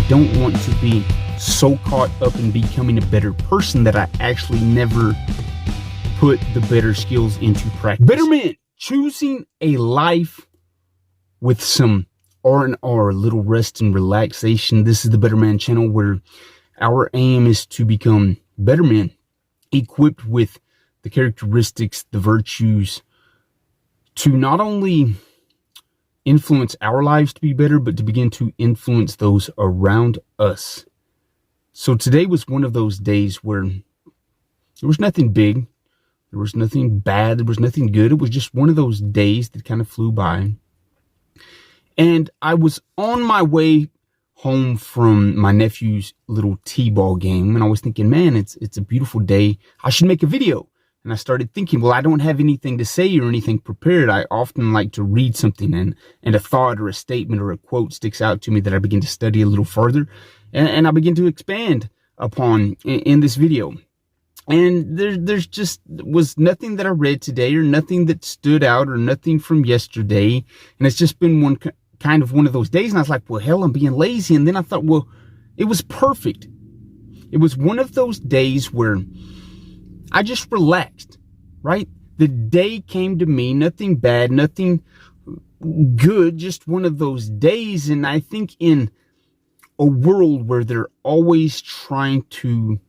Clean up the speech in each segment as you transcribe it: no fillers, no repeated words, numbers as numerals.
don't want to be so caught up in becoming a better person that I actually never put the better skills into practice. Betterment, choosing a life with some R&R, a little rest and relaxation. This is the Better Man channel, where our aim is to become better men, equipped with the characteristics, the virtues, to not only influence our lives to be better, but to begin to influence those around us. So today was one of those days where there was nothing big, there was nothing bad, there was nothing good. It was just one of those days that kind of flew by. And I was on my way home from my nephew's little t-ball game, and I was thinking, man, it's a beautiful day. I should make a video. And I started thinking, well, I don't have anything to say or anything prepared. I often like to read something, and a thought or a statement or a quote sticks out to me that I begin to study a little further, and I begin to expand upon in this video. And there's just was nothing that I read today, or nothing that stood out, or nothing from yesterday. And it's just been one of those days. And I was like, well, hell, I'm being lazy. And then I thought, well, it was perfect. It was one of those days where I just relaxed, right? The day came to me, nothing bad, nothing good, just one of those days. And I think in a world where they're always trying to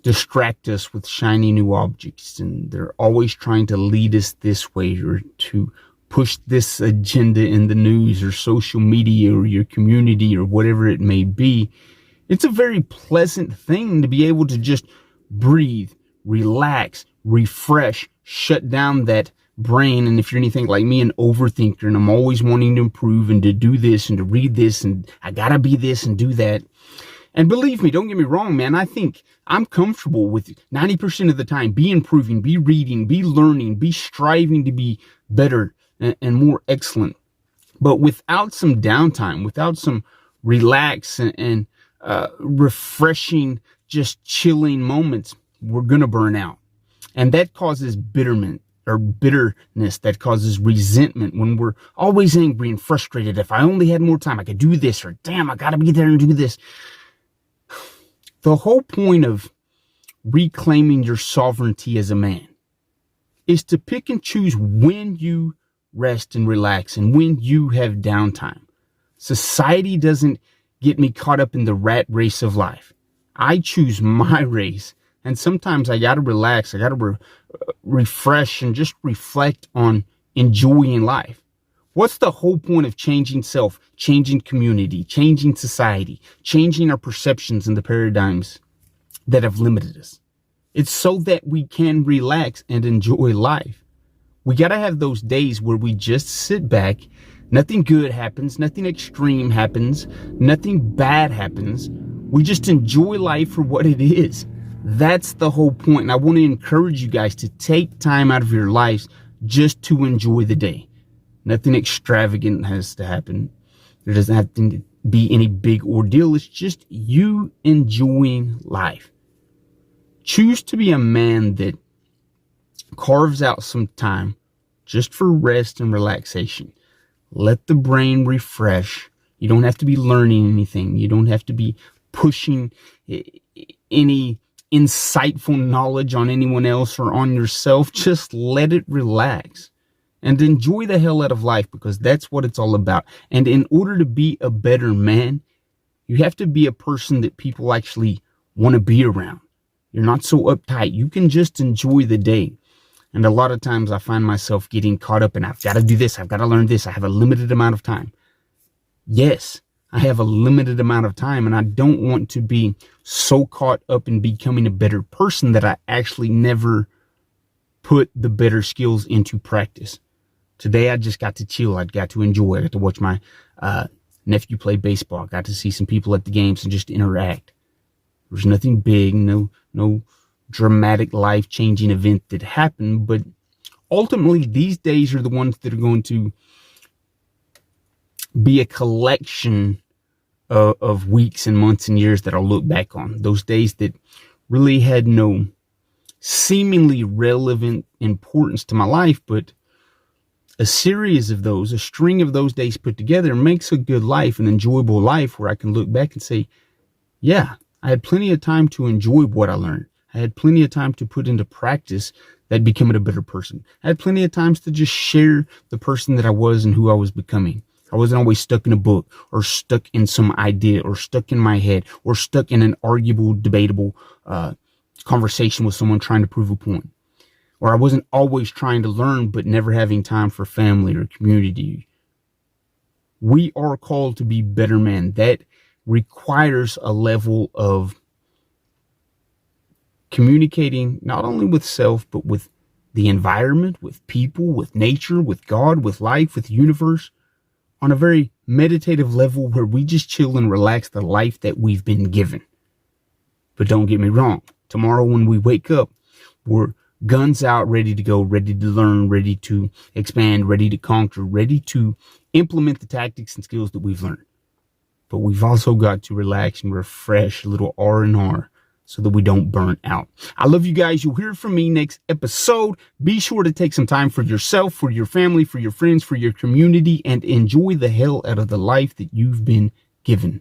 distract us with shiny new objects, and they're always trying to lead us this way, or to push this agenda in the news or social media or your community or whatever it may be, it's a very pleasant thing to be able to just breathe, relax, refresh, shut down that brain. And if you're anything like me, an overthinker, and I'm always wanting to improve and to do this and to read this, and I gotta be this and do that. And believe me, don't get me wrong, man, I think I'm comfortable with 90% of the time be improving, be reading, be learning, be striving to be better and more excellent. But without some downtime, without some relax and refreshing, just chilling moments, we're going to burn out. And that causes bitterness, that causes resentment when we're always angry and frustrated. If I only had more time, I could do this, or damn, I got to be there and do this. The whole point of reclaiming your sovereignty as a man is to pick and choose when you rest and relax and when you have downtime. Society doesn't get me caught up in the rat race of life. I choose my race. And sometimes I got to relax. I got to refresh and just reflect on enjoying life. What's the whole point of changing self, changing community, changing society, changing our perceptions and the paradigms that have limited us? It's so that we can relax and enjoy life. We got to have those days where we just sit back. Nothing good happens. Nothing extreme happens. Nothing bad happens. We just enjoy life for what it is. That's the whole point. And I want to encourage you guys to take time out of your lives just to enjoy the day. Nothing extravagant has to happen. There doesn't have to be any big ordeal. It's just you enjoying life. Choose to be a man that carves out some time just for rest and relaxation. Let the brain refresh. You don't have to be learning anything. You don't have to be pushing any insightful knowledge on anyone else or on yourself. Just let it relax and enjoy the hell out of life, because that's what it's all about. And in order to be a better man, you have to be a person that people actually want to be around. You're not so uptight. You can just enjoy the day. And a lot of times I find myself getting caught up in, I've got to do this, I've got to learn this, I have a limited amount of time. Yes, I have a limited amount of time, and I don't want to be so caught up in becoming a better person that I actually never put the better skills into practice. Today I just got to chill. I got to enjoy. I got to watch my nephew play baseball. I got to see some people at the games and just interact. There's nothing big, no dramatic life-changing event that happened, but ultimately these days are the ones that are going to be a collection of weeks and months and years that I'll look back on. Those days that really had no seemingly relevant importance to my life, but a series of those, a string of those days put together makes a good life, an enjoyable life where I can look back and say, yeah, I had plenty of time to enjoy what I learned. I had plenty of time to put into practice that becoming a better person. I had plenty of times to just share the person that I was and who I was becoming. I wasn't always stuck in a book or stuck in some idea or stuck in my head or stuck in an arguable, debatable conversation with someone trying to prove a point. Or I wasn't always trying to learn but never having time for family or community. We are called to be better men. That requires a level of communicating not only with self, but with the environment, with people, with nature, with God, with life, with the universe, on a very meditative level where we just chill and relax the life that we've been given. But don't get me wrong. Tomorrow when we wake up, we're guns out, ready to go, ready to learn, ready to expand, ready to conquer, ready to implement the tactics and skills that we've learned. But we've also got to relax and refresh a little R&R so that we don't burn out. I love you guys. You'll hear from me next episode. Be sure to take some time for yourself, for your family, for your friends, for your community, and enjoy the hell out of the life that you've been given.